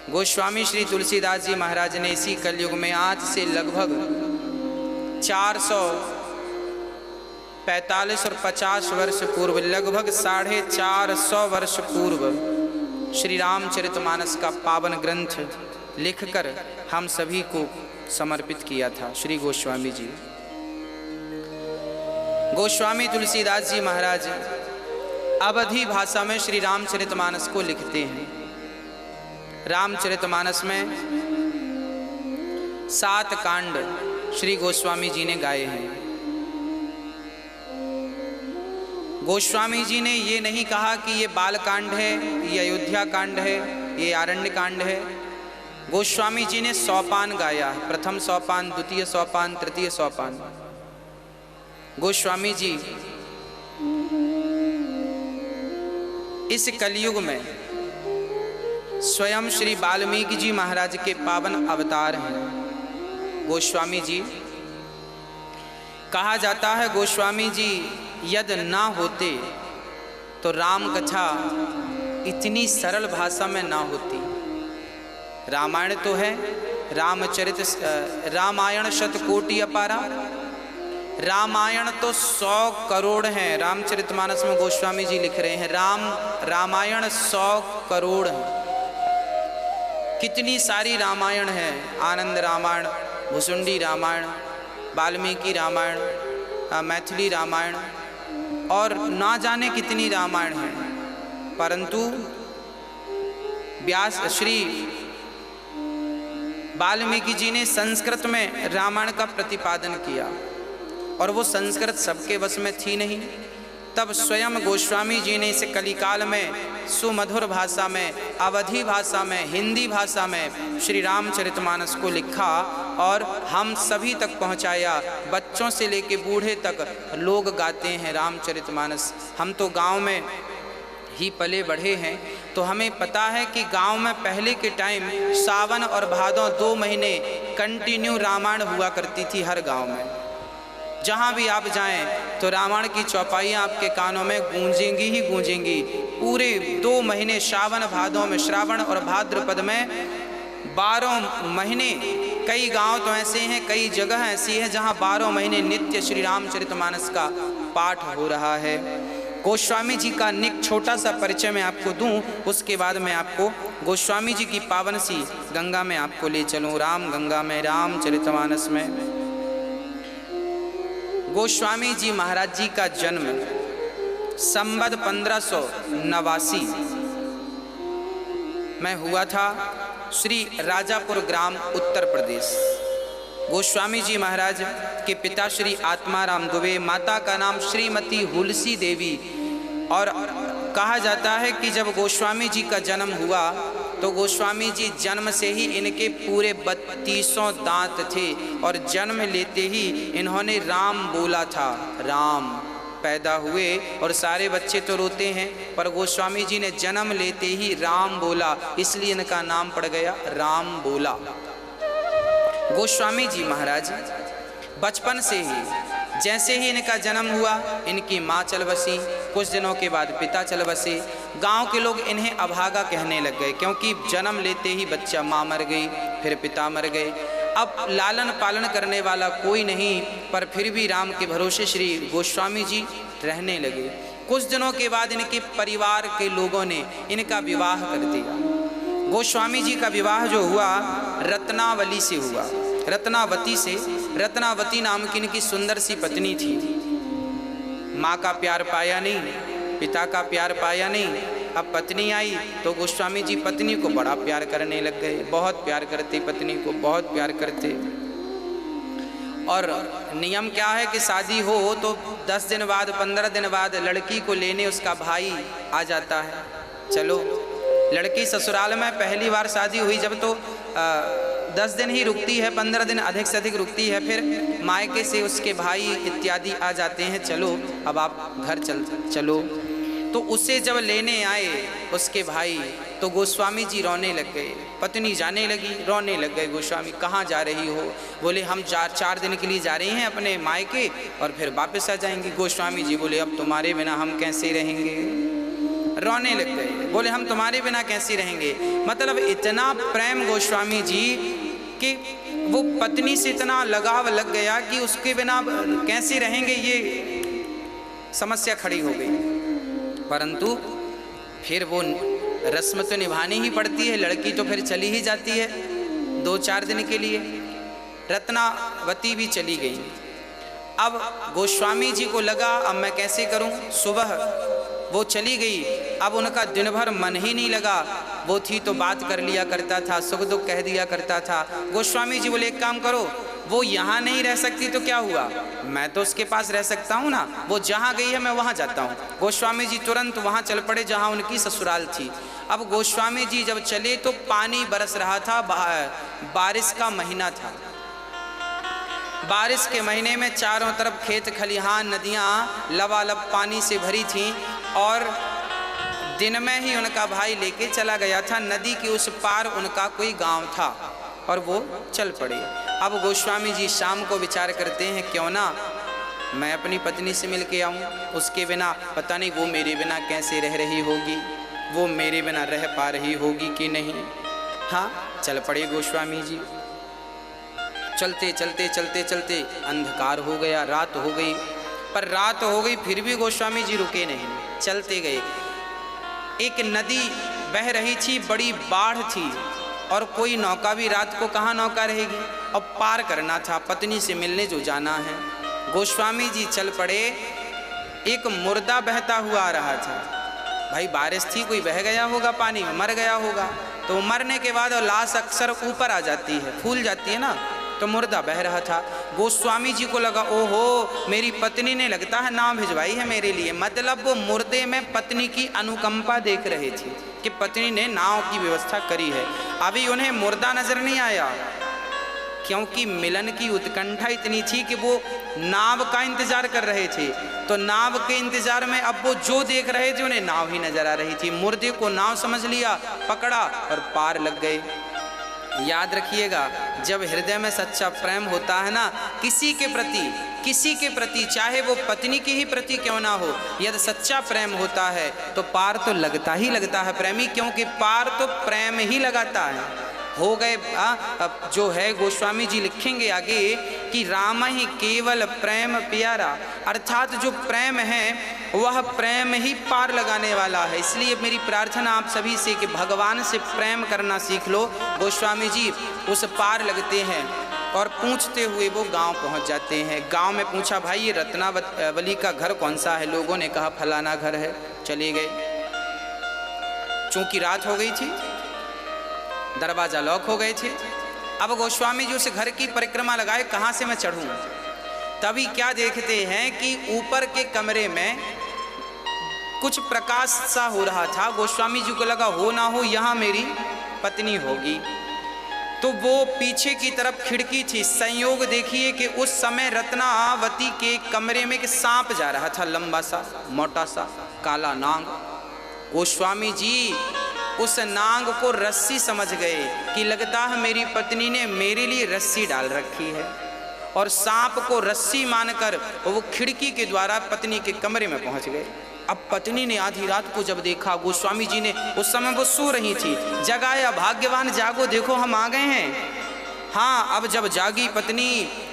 गोस्वामी श्री तुलसीदास जी महाराज ने इसी कलयुग में आज से लगभग 445 और 50 वर्ष पूर्व, लगभग 450 वर्ष पूर्व श्री रामचरितमानस का पावन ग्रंथ लिखकर हम सभी को समर्पित किया था श्री गोस्वामी जी। गोस्वामी तुलसीदास जी महाराज अवधी भाषा में श्री रामचरितमानस को लिखते हैं। रामचरितमानस में 7 कांड श्री गोस्वामी जी ने गाए हैं। गोस्वामी जी ने ये नहीं कहा कि ये बाल कांड है, ये अयोध्या कांड है, ये आरण्य कांड है। गोस्वामी जी ने सोपान गाया, प्रथम सोपान, द्वितीय सोपान, तृतीय सोपान। गोस्वामी जी इस कलयुग में स्वयं श्री वाल्मीकि जी महाराज के पावन अवतार हैं। गोस्वामी जी कहा जाता है, गोस्वामी जी यदि ना होते तो राम कथा इतनी सरल भाषा में ना होती। रामायण तो है, रामायण शतकोटि अपारा, रामायण तो 100 करोड़ हैं। रामचरितमानस में गोस्वामी जी लिख रहे हैं रामायण 100 करोड़ है। कितनी सारी रामायण है, आनंद रामायण, भुसुंडी रामायण, वाल्मीकि रामायण, मैथिली रामायण और ना जाने कितनी रामायण है। परंतु व्यास श्री वाल्मीकि जी ने संस्कृत में रामायण का प्रतिपादन किया और वो संस्कृत सबके वश में थी नहीं। तब स्वयं गोस्वामी जी ने इस कलिकाल में सुमधुर भाषा में, अवधी भाषा में, हिंदी भाषा में श्री रामचरितमानस को लिखा और हम सभी तक पहुंचाया। बच्चों से लेके बूढ़े तक लोग गाते हैं रामचरितमानस। हम तो गांव में ही पले बढ़े हैं, तो हमें पता है कि गांव में पहले के टाइम सावन और भादों 2 महीने कंटिन्यू रामायण हुआ करती थी हर गांव में। जहाँ भी आप जाएं तो रामायण की चौपाइयाँ आपके कानों में गूंजेंगी ही गूंजेंगी। पूरे 2 महीने सावन भादों में, श्रावण और भाद्रपद में 12 महीने। कई गांव तो ऐसे हैं, कई जगह ऐसी है जहाँ 12 महीने नित्य श्री रामचरितमानस का पाठ हो रहा है। गोस्वामी जी का निक छोटा सा परिचय मैं आपको दूं, उसके बाद मैं आपको गोस्वामी जी की पावन सी गंगा में आपको ले चलूँ। राम गंगा में, रामचरितमानस में गोस्वामी जी महाराज जी का जन्म संवत 1589 में हुआ था श्री राजापुर ग्राम, उत्तर प्रदेश। गोस्वामी जी महाराज के पिता श्री आत्माराम दुबे, माता का नाम श्रीमती हुलसी देवी। और कहा जाता है कि जब गोस्वामी जी का जन्म हुआ तो गोस्वामी जी जन्म से ही इनके पूरे 32 दांत थे और जन्म लेते ही इन्होंने राम बोला था। राम पैदा हुए और सारे बच्चे तो रोते हैं, पर गोस्वामी जी ने जन्म लेते ही राम बोला, इसलिए इनका नाम पड़ गया राम बोला। गोस्वामी जी महाराज बचपन से ही, जैसे ही इनका जन्म हुआ, इनकी माँ चल बसी। कुछ दिनों के बाद पिता चल बसे। गांव के लोग इन्हें अभागा कहने लग गए, क्योंकि जन्म लेते ही बच्चा, माँ मर गई, फिर पिता मर गए। अब लालन पालन करने वाला कोई नहीं, पर फिर भी राम के भरोसे श्री गोस्वामी जी रहने लगे। कुछ दिनों के बाद इनके परिवार के लोगों ने इनका विवाह कर दिया। गोस्वामी जी का विवाह जो हुआ रत्नावली से हुआ, रत्नावती से। रत्नावती नाम की इनकी सुंदर सी पत्नी थी। माँ का प्यार पाया नहीं, पिता का प्यार पाया नहीं। अब पत्नी आई तो गोस्वामी जी पत्नी को बड़ा प्यार करने लग गए। बहुत प्यार करते पत्नी को, बहुत प्यार करते। और नियम क्या है कि शादी हो तो 10 दिन बाद, 15 दिन बाद लड़की को लेने उसका भाई आ जाता है। चलो, लड़की ससुराल में पहली बार शादी हुई जब, तो 10 दिन ही रुकती है, 15 दिन अधिक से अधिक रुकती है। फिर मायके से उसके भाई इत्यादि आ जाते हैं, चलो अब आप घर चलो। तो उसे जब लेने आए उसके भाई, तो गोस्वामी जी रोने लग गए। पत्नी जाने लगी, रोने लग गए। गोस्वामी, कहाँ जा रही हो? बोले, हम 4 दिन के लिए जा रहे हैं अपने मायके और फिर वापस आ जाएंगे। गोस्वामी जी बोले, अब तुम्हारे बिना हम कैसे रहेंगे? रोने लग गए, बोले हम तुम्हारे बिना कैसे रहेंगे। मतलब इतना प्रेम गोस्वामी जी कि वो पत्नी से इतना लगाव लग गया कि उसके बिना कैसे रहेंगे, ये समस्या खड़ी हो गई। परंतु फिर वो रस्म तो निभानी ही पड़ती है, लड़की तो फिर चली ही जाती है 2-4 दिन के लिए। रत्नावती भी चली गई। अब गोस्वामी जी को लगा अब मैं कैसे करूं। सुबह वो चली गई, अब उनका दिन भर मन ही नहीं लगा। वो थी तो बात कर लिया करता था, सुख दुख कह दिया करता था। गोस्वामी जी बोले एक काम करो, वो यहाँ नहीं रह सकती तो क्या हुआ, मैं तो उसके पास रह सकता हूँ ना, वो जहाँ गई है मैं वहाँ जाता हूँ। गोस्वामी जी तुरंत वहाँ चल पड़े जहाँ उनकी ससुराल थी। अब गोस्वामी जी जब चले तो पानी बरस रहा था, बारिश का महीना था। बारिश के महीने में चारों तरफ खेत खलिहान नदियाँ लबालब पानी से भरी थीं और दिन में ही उनका भाई लेके चला गया था। नदी के उस पार उनका कोई गांव था और वो चल पड़े। अब गोस्वामी जी शाम को विचार करते हैं क्यों ना मैं अपनी पत्नी से मिल के आऊँ, उसके बिना पता नहीं वो मेरे बिना कैसे रह रही होगी, वो मेरे बिना रह पा रही होगी कि नहीं। हाँ, चल पड़े गोस्वामी जी। चलते चलते चलते चलते अंधकार हो गया, रात हो गई। पर रात हो गई फिर भी गोस्वामी जी रुके नहीं, चलते गए। एक नदी बह रही थी, बड़ी बाढ़ थी और कोई नौका भी, रात को कहाँ नौका रहेगी। अब पार करना था, पत्नी से मिलने जो जाना है। गोस्वामी जी चल पड़े। एक मुर्दा बहता हुआ आ रहा था। भाई बारिश थी, कोई बह गया होगा पानी में, मर गया होगा। तो मरने के बाद लाश अक्सर ऊपर आ जाती है, फूल जाती है ना, तो मुर्दा बह रहा था। गोस्वामी जी को लगा ओहो मेरी पत्नी ने लगता है नाव भिजवाई है मेरे लिए। मतलब वो मुर्दे में पत्नी की अनुकंपा देख रहे थे कि पत्नी ने नाव की व्यवस्था करी है। अभी उन्हें मुर्दा नजर नहीं आया क्योंकि मिलन की उत्कंठा इतनी थी कि वो नाव का इंतजार कर रहे थे। तो नाव के इंतजार में अब वो जो देख रहे थे उन्हें नाव ही नजर आ रही थी। मुर्दे को नाव समझ लिया, पकड़ा और पार लग गए। याद रखिएगा, जब हृदय में सच्चा प्रेम होता है ना किसी के प्रति, चाहे वो पत्नी के ही प्रति क्यों ना हो, यदि सच्चा प्रेम होता है तो पार तो लगता ही लगता है प्रेमी, क्योंकि पार तो प्रेम ही लगाता है। हो गए अब जो है गोस्वामी जी लिखेंगे आगे कि राम ही केवल प्रेम प्यारा, अर्थात जो प्रेम है वह प्रेम ही पार लगाने वाला है। इसलिए मेरी प्रार्थना आप सभी से कि भगवान से प्रेम करना सीख लो। गोस्वामी जी उस पार लगते हैं और पूछते हुए वो गांव पहुंच जाते हैं। गांव में पूछा भाई ये रत्नावली का घर कौन सा है। लोगों ने कहा फलाना घर है। चले गए। चूंकि रात हो गई थी, दरवाजा लॉक हो गए थे। अब गोस्वामी जी उस घर की परिक्रमा लगाए, कहाँ से मैं चढ़ूं। तभी क्या देखते हैं कि ऊपर के कमरे में कुछ प्रकाश सा हो रहा था। गोस्वामी जी को लगा हो ना हो यहाँ मेरी पत्नी होगी। तो वो पीछे की तरफ खिड़की थी। संयोग देखिए कि उस समय रत्नावती के कमरे में एक सांप जा रहा था, लंबा सा मोटा सा काला नाग। गोस्वामी जी उस नाग को रस्सी समझ गए कि लगता है मेरी पत्नी ने मेरे लिए रस्सी डाल रखी है, और सांप को रस्सी मानकर वो खिड़की के द्वारा पत्नी के कमरे में पहुंच गए। अब पत्नी ने आधी रात को जब देखा, गोस्वामी जी ने, उस समय वो सो रही थी, जगाया, भाग्यवान जागो देखो हम आ गए हैं। हाँ, अब जब जागी पत्नी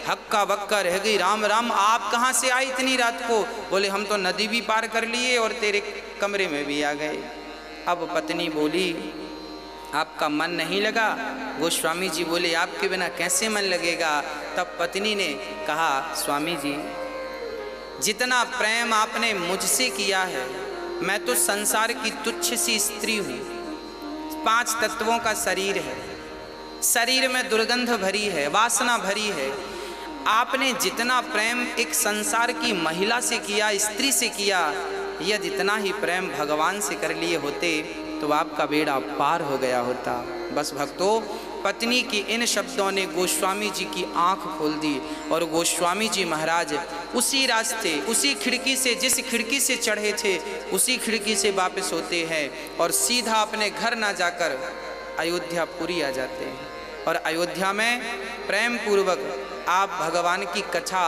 हक्का बक्का रह गई, राम राम आप कहाँ से आई इतनी रात को। बोले हम तो नदी भी पार कर लिए और तेरे कमरे में भी आ गए। अब पत्नी बोली आपका मन नहीं लगा। गोस्वामी जी बोले आपके बिना कैसे मन लगेगा। तब पत्नी ने कहा स्वामी जी जितना प्रेम आपने मुझसे किया है, मैं तो संसार की तुच्छ सी स्त्री हूँ। 5 तत्वों का शरीर है, शरीर में दुर्गंध भरी है, वासना भरी है। आपने जितना प्रेम एक संसार की महिला से किया, स्त्री से किया, यदि इतना ही प्रेम भगवान से कर लिए होते तो आपका बेड़ा पार हो गया होता। बस भक्तों, पत्नी की इन शब्दों ने गोस्वामी जी की आंख खोल दी और गोस्वामी जी महाराज उसी रास्ते, उसी खिड़की से, जिस खिड़की से चढ़े थे उसी खिड़की से वापस होते हैं और सीधा अपने घर ना जाकर अयोध्यापुरी आ जाते हैं। और अयोध्या में प्रेम पूर्वक आप भगवान की कथा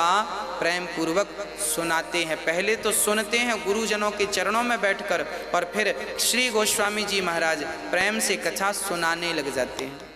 प्रेम पूर्वक सुनाते हैं। पहले तो सुनते हैं गुरुजनों के चरणों में बैठकर और फिर श्री गोस्वामी जी महाराज प्रेम से कथा सुनाने लग जाते हैं।